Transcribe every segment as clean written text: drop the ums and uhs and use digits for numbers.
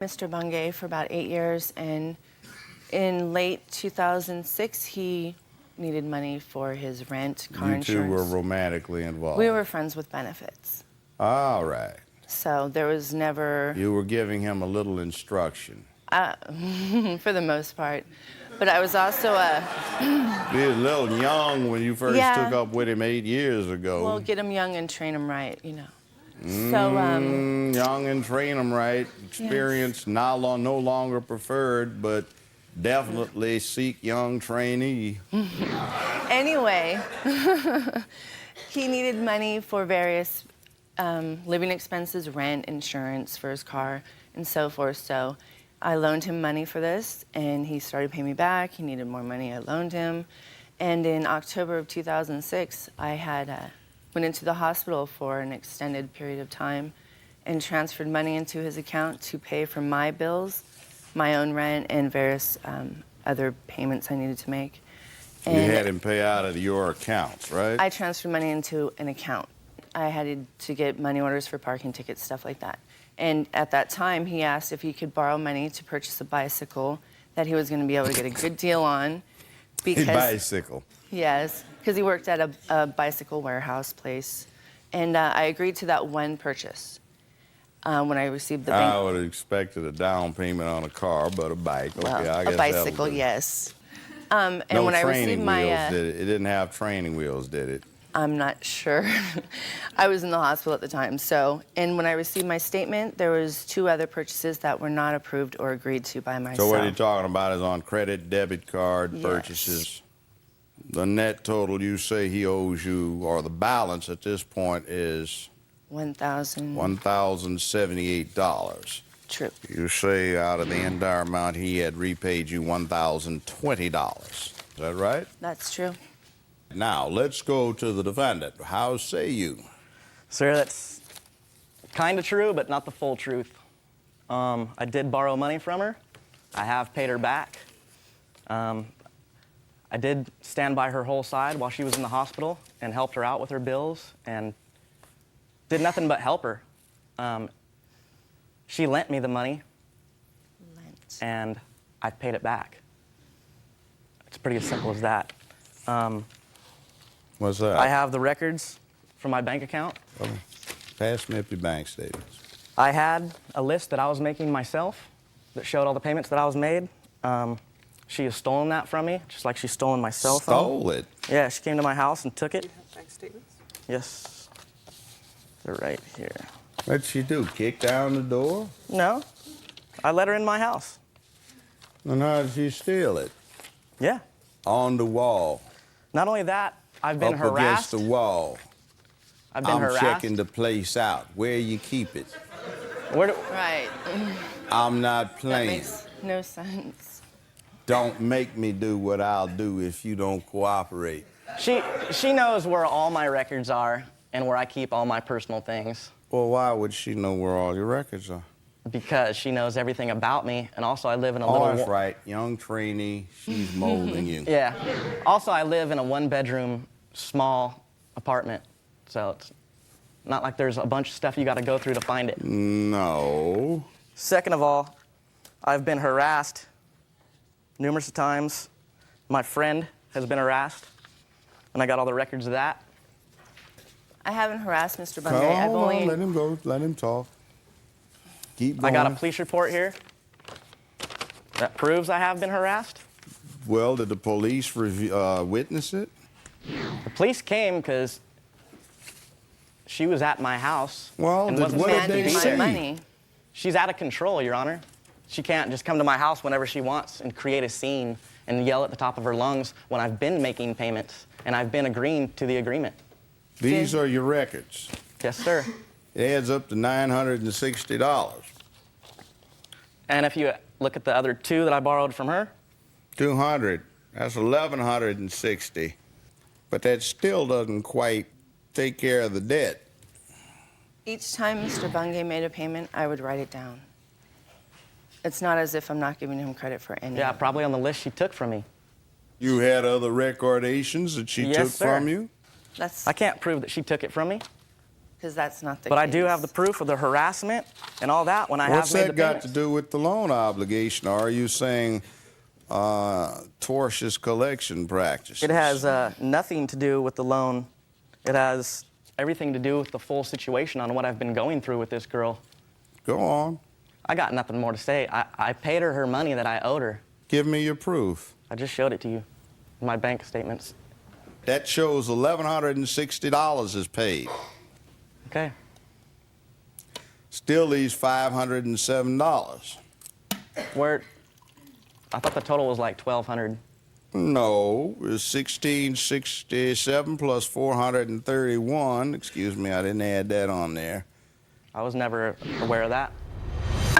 Mr. Bungay for about 8 years, and in late 2006, he needed money for his rent, car insurance. You two were romantically involved? We were friends with benefits. All right. So there was never... You were giving him a little instruction. For the most part. But I was also You were a little young when you first took up with him 8 years ago. Well, get him young and train him right, you know. Young and train them right. Experience no longer preferred, but definitely seek young trainee. Anyway, he needed money for various living expenses, rent, insurance for his car, and so forth. So I loaned him money for this, and he started paying me back. He needed more money. I loaned him. And in October of 2006, I had went into the hospital for an extended period of time and transferred money into his account to pay for my bills, my own rent, and various other payments I needed to make. And you had him pay out of your accounts, right? I transferred money into an account. I had to get money orders for parking tickets, stuff like that. And at that time, he asked if he could borrow money to purchase a bicycle that he was going to be able to get a good deal on. Because, a bicycle? Yes, because he worked at a bicycle warehouse place. And I agreed to that one purchase when I received the bank. I would have expected a down payment on a car, but a bike. Well, okay, I guess a bicycle, yes. And no when I training received my, wheels, did it? It didn't have training wheels, did it? I'm not sure. I was in the hospital at the time. So, and when I received my statement, there was 2 other purchases that were not approved or agreed to by myself. So what you're talking about is on credit, debit card purchases. The net total you say he owes you, or the balance at this point, is $1,078. True. You say out of the entire amount he had repaid you $1,020. Is that right? That's true. Now, let's go to the defendant. How say you? Sir, that's kind of true, but not the full truth. I did borrow money from her. I have paid her back. I did stand by her whole side while she was in the hospital and helped her out with her bills and did nothing but help her. She lent me the money, and I paid it back. It's pretty as simple as that. What's that? I have the records from my bank account. Okay. Pass me up your bank statements. I had a list that I was making myself that showed all the payments that I was made. She has stolen that from me, just like she's stolen my cell phone. Stole it? Yeah, she came to my house and took it. Do you have bank statements? Yes. They're right here. What'd she do, kick down the door? No. I let her in my house. And how did she steal it? Yeah. On the wall. Not only that, I've been up harassed. against the wall. I've been harassed. I'm checking the place out. Where you keep it? Right. I'm not playing. That makes no sense. Don't make me do what I'll do if you don't cooperate. She knows where all my records are and where I keep all my personal things. Well, why would she know where all your records are? Because she knows everything about me, and also I live in a Oh, little... that's right. Young trainee, she's molding you. Yeah. Also, I live in a 1-bedroom, small apartment, so it's not like there's a bunch of stuff you got to go through to find it. No. Second of all, I've been harassed numerous times. My friend has been harassed, and I got all the records of that. I haven't harassed Mr. Bungay. I've only... Let him go. Let him talk. Keep going. I got a police report here that proves I have been harassed. Well, did the police witness it? The police came because she was at my house. Well, and what did they demanding my see? money. She's out of control, Your Honor. She can't just come to my house whenever she wants and create a scene and yell at the top of her lungs when I've been making payments and I've been agreeing to the agreement. These are your records. Yes, sir. It adds up to $960. And if you look at the other 2 that I borrowed from her, $200. That's $1,160. But that still doesn't quite take care of the debt. Each time Mr. Bungay made a payment, I would write it down. It's not as if I'm not giving him credit for any. yeah, probably on the list she took from me. You had other recordations that she took from you? That's... I can't prove that she took it from me. because that's not the But case. I do have the proof of the harassment and all that when I What's have made that the got payments. to do with the loan obligation? Or are you saying tortious collection practices? It has nothing to do with the loan. It has everything to do with the full situation on what I've been going through with this girl. Go on. I got nothing more to say. I paid her money that I owed her. Give me your proof. I just showed it to you, my bank statements. That shows $1,160 is paid. Okay. Still leaves $507. Where? I thought the total was like $1,200. No, it's 1667 plus 431. Excuse me, I didn't add that on there. I was never aware of that.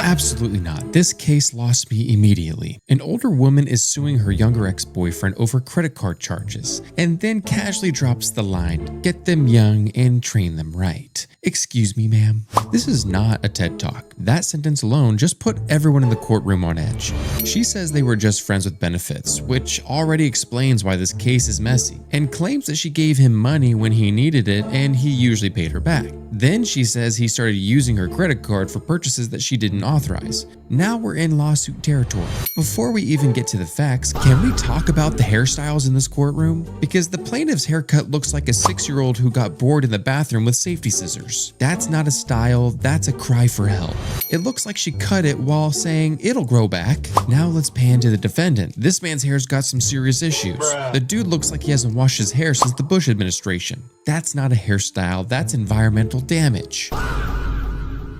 Absolutely not. This case lost me immediately. An older woman is suing her younger ex-boyfriend over credit card charges, and then casually drops the line, "Get them young and train them right." Excuse me, ma'am. This is not a TED Talk. That sentence alone just put everyone in the courtroom on edge. She says they were just friends with benefits, which already explains why this case is messy, and claims that she gave him money when he needed it and he usually paid her back. Then she says he started using her credit card for purchases that she didn't authorize. Now we're in lawsuit territory. Before we even get to the facts, can we talk about the hairstyles in this courtroom? Because the plaintiff's haircut looks like a 6-year-old who got bored in the bathroom with safety scissors. That's not a style, that's a cry for help. It looks like she cut it while saying it'll grow back. Now let's pan to the defendant. This man's hair's got some serious issues. The dude looks like he hasn't washed his hair since the Bush administration. That's not a hairstyle, that's environmental damage.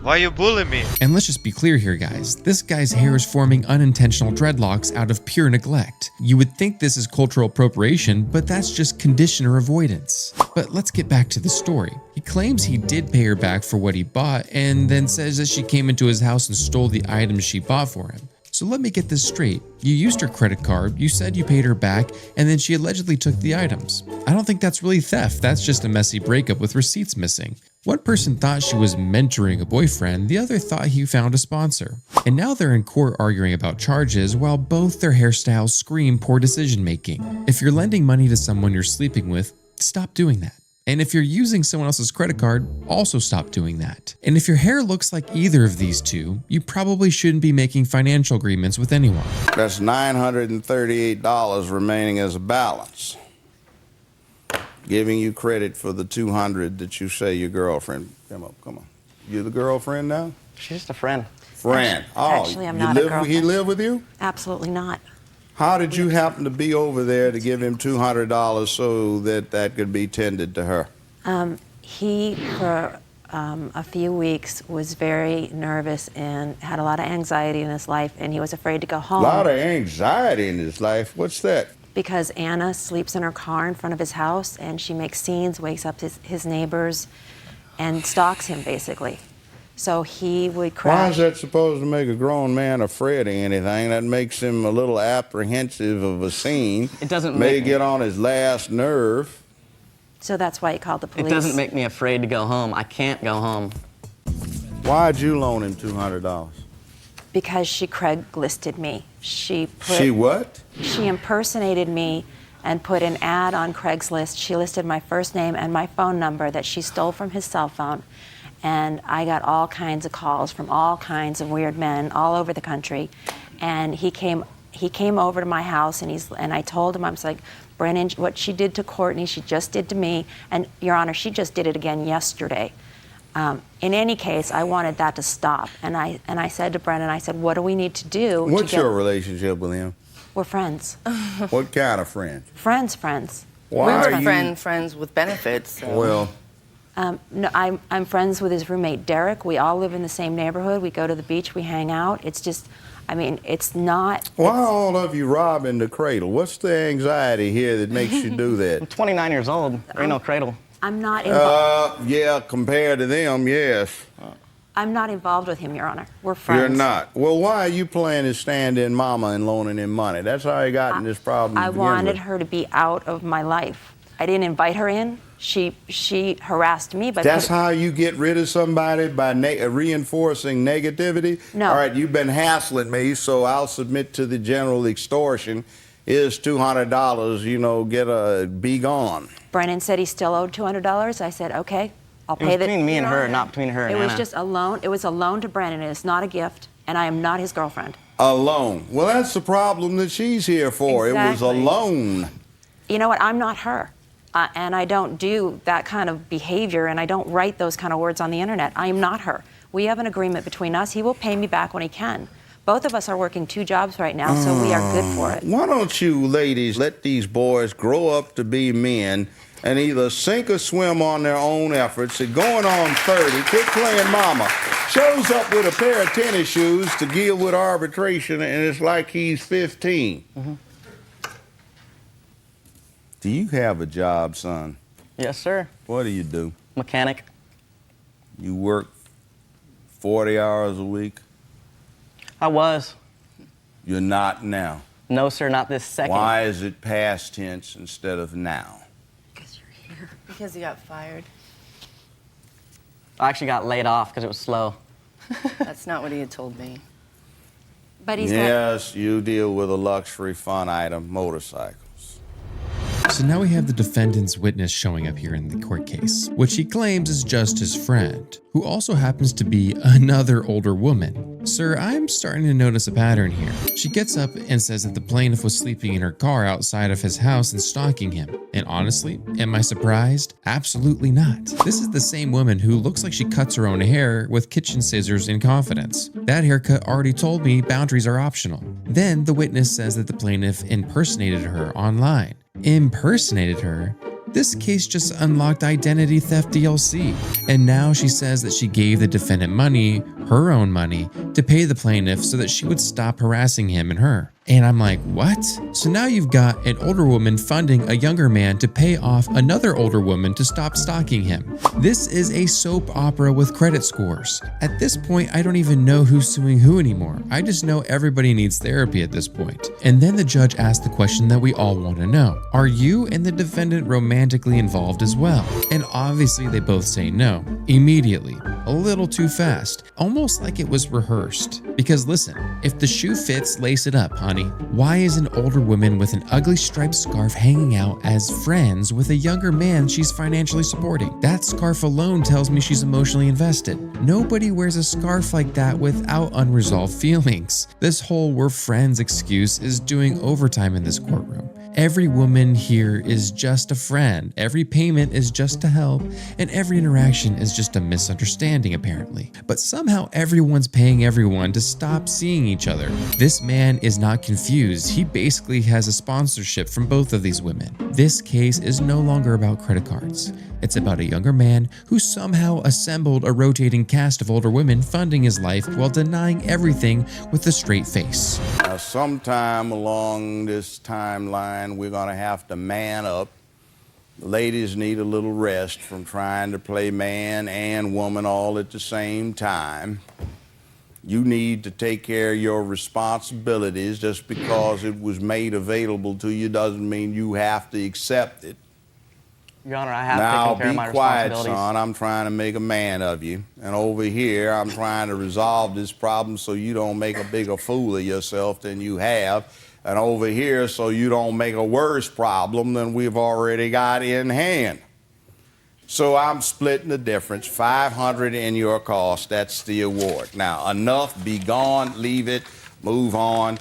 Why you bully me? And let's just be clear here, guys. This guy's hair is forming unintentional dreadlocks out of pure neglect. You would think this is cultural appropriation, but that's just conditioner avoidance. But let's get back to the story. He claims he did pay her back for what he bought, and then says that she came into his house and stole the items she bought for him. So let me get this straight. You used her credit card, you said you paid her back, and then she allegedly took the items. I don't think that's really theft, that's just a messy breakup with receipts missing. One person thought she was mentoring a boyfriend, the other thought he found a sponsor. And now they're in court arguing about charges while both their hairstyles scream poor decision making. If you're lending money to someone you're sleeping with, stop doing that. And if you're using someone else's credit card, also stop doing that. And if your hair looks like either of these two, you probably shouldn't be making financial agreements with anyone. That's $938 remaining as a balance. Giving you credit for the $200 that you say your girlfriend. Come on. You the girlfriend now? She's just a friend. Friend. Actually, I'm you not a live, girlfriend. He live with you? Absolutely not. How did you happen to be over there to give him $200 so that that could be tended to her? He, for a few weeks, was very nervous and had a lot of anxiety in his life, and he was afraid to go A home. lot of anxiety in his life. What's that? Because Anna sleeps in her car in front of his house, and she makes scenes, wakes up his neighbors, and stalks him, basically. So he would crash. Why is that supposed to make a grown man afraid of anything? That makes him a little apprehensive of a scene. It doesn't May make me- get on his last nerve. So that's why he called the police. It doesn't make me afraid to go home. I can't go home. Why'd you loan him $200? Because she Craig listed me. She what? She impersonated me and put an ad on Craigslist. She listed my first name and my phone number that she stole from his cell phone. And I got all kinds of calls from all kinds of weird men all over the country. And he came over to my house, and I told him, I was like, Brennan, what she did to Courtney, she just did to me. And Your Honor, she just did it again yesterday. In any case, I wanted that to stop. And I said to Brennan, I said, what do we need to do? What's your relationship with him? We're friends. What kind of friend? Friends. Why We're are you... friends with benefits. So. Well, No, I'm friends with his roommate, Derek. We all live in the same neighborhood. We go to the beach, we hang out. It's just, I mean, it's not... why all of you robbing the cradle? What's the anxiety here that makes you do I'm that? 29 years old. There ain't no cradle. I'm not involved. Yeah, compared to them, yes. I'm not involved with him, Your Honor. We're friends. You're not. Well, why are you playing his stand-in mama and loaning him money? That's how you got in this problem to I begin wanted with. her to be out of my life. I didn't invite her in. She harassed me. But That's how you get rid of somebody, by reinforcing negativity? No. All right, you've been hassling me, so I'll submit to the general extortion. Is $200, be gone. Brennan said he still owed $200. I said, okay. I'll It was pay between me and her, not between her and It was Anna. just a loan. It was a loan to Brandon. It's not a gift, and I am not his girlfriend. A loan. Well, that's the problem that she's here for. It was a Exactly. loan. You know what? I'm not her. And I don't do that kind of behavior, and I don't write those kind of words on the internet. I am not her. We have an agreement between us. He will pay me back when he can. Both of us are working 2 jobs right now, so we are good for it. Why don't you ladies let these boys grow up to be men and either sink or swim on their own efforts? They're going on 30, quit playing mama. Shows up with a pair of tennis shoes to deal with arbitration, and it's like he's 15. Mm-hmm. Do you have a job, son? Yes, sir. What do you do? Mechanic. You work 40 hours a week? I was. You're not now. No, sir, not this second. Why is it past tense instead of now? Because you're here. Because he got fired. I actually got laid off because it was slow. That's not what he had told me. But he's got... Yes, you deal with a luxury fun item, motorcycles. So now we have the defendant's witness showing up here in the court case, which he claims is just his friend, who also happens to be another older woman. Sir, I'm starting to notice a pattern here. She gets up and says that the plaintiff was sleeping in her car outside of his house and stalking him. And honestly, am I surprised? Absolutely not. This is the same woman who looks like she cuts her own hair with kitchen scissors in confidence. That haircut already told me boundaries are optional. Then the witness says that the plaintiff impersonated her online. Impersonated her? This case just unlocked Identity Theft DLC, and now she says that she gave the defendant money, her own money, to pay the plaintiff so that she would stop harassing him and her. And I'm like, what? So now you've got an older woman funding a younger man to pay off another older woman to stop stalking him. This is a soap opera with credit scores. At this point, I don't even know who's suing who anymore. I just know everybody needs therapy at this point. And then the judge asked the question that we all want to know. Are you and the defendant romantically involved as well? And obviously they both say no. Immediately. A little too fast. Almost like it was rehearsed. Because listen, if the shoe fits, lace it up, honey. Why is an older woman with an ugly striped scarf hanging out as friends with a younger man she's financially supporting? That scarf alone tells me she's emotionally invested. Nobody wears a scarf like that without unresolved feelings. This whole "we're friends" excuse is doing overtime in this courtroom. Every woman here is just a friend, every payment is just to help, and every interaction is just a misunderstanding apparently. But somehow everyone's paying everyone to stop seeing each other. This man is not confused, he basically has a sponsorship from both of these women. This case is no longer about credit cards. It's about a younger man who somehow assembled a rotating cast of older women funding his life while denying everything with a straight face. Now, sometime along this timeline, we're going to have to man up. The ladies need a little rest from trying to play man and woman all at the same time. You need to take care of your responsibilities. Just because it was made available to you doesn't mean you have to accept it. Your Honor, I have Now, taken care of my be quiet, responsibilities. son. I'm trying to make a man of you. And over here, I'm trying to resolve this problem so you don't make a bigger fool of yourself than you have. And over here, so you don't make a worse problem than we've already got in hand. So I'm splitting the difference, $500 in your cost. That's the award. Now, enough, be gone, leave it, move on.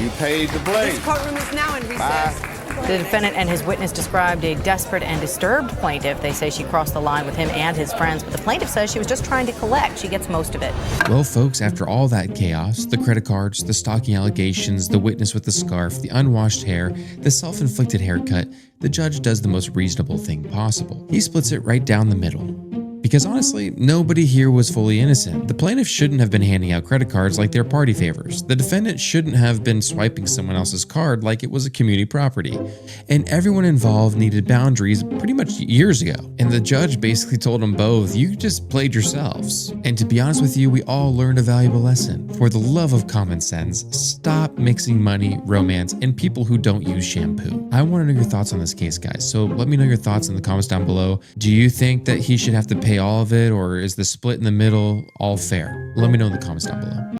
You paid the blame. This courtroom is now in recess. Bye. The defendant and his witness described a desperate and disturbed plaintiff. They say she crossed the line with him and his friends, but the plaintiff says she was just trying to collect. She gets most of it. Well, folks, after all that chaos, the credit cards, the stalking allegations, the witness with the scarf, the unwashed hair, the self-inflicted haircut, the judge does the most reasonable thing possible. He splits it right down the middle. Because honestly, nobody here was fully innocent. The plaintiff shouldn't have been handing out credit cards like they're party favors. The defendant shouldn't have been swiping someone else's card like it was a community property. And everyone involved needed boundaries pretty much years ago. And the judge basically told them both, you just played yourselves. And to be honest with you, we all learned a valuable lesson. For the love of common sense, stop mixing money, romance, and people who don't use shampoo. I want to know your thoughts on this case, guys. So let me know your thoughts in the comments down below. Do you think that he should have to pay all of it, or is the split in the middle all fair? Let me know in the comments down below.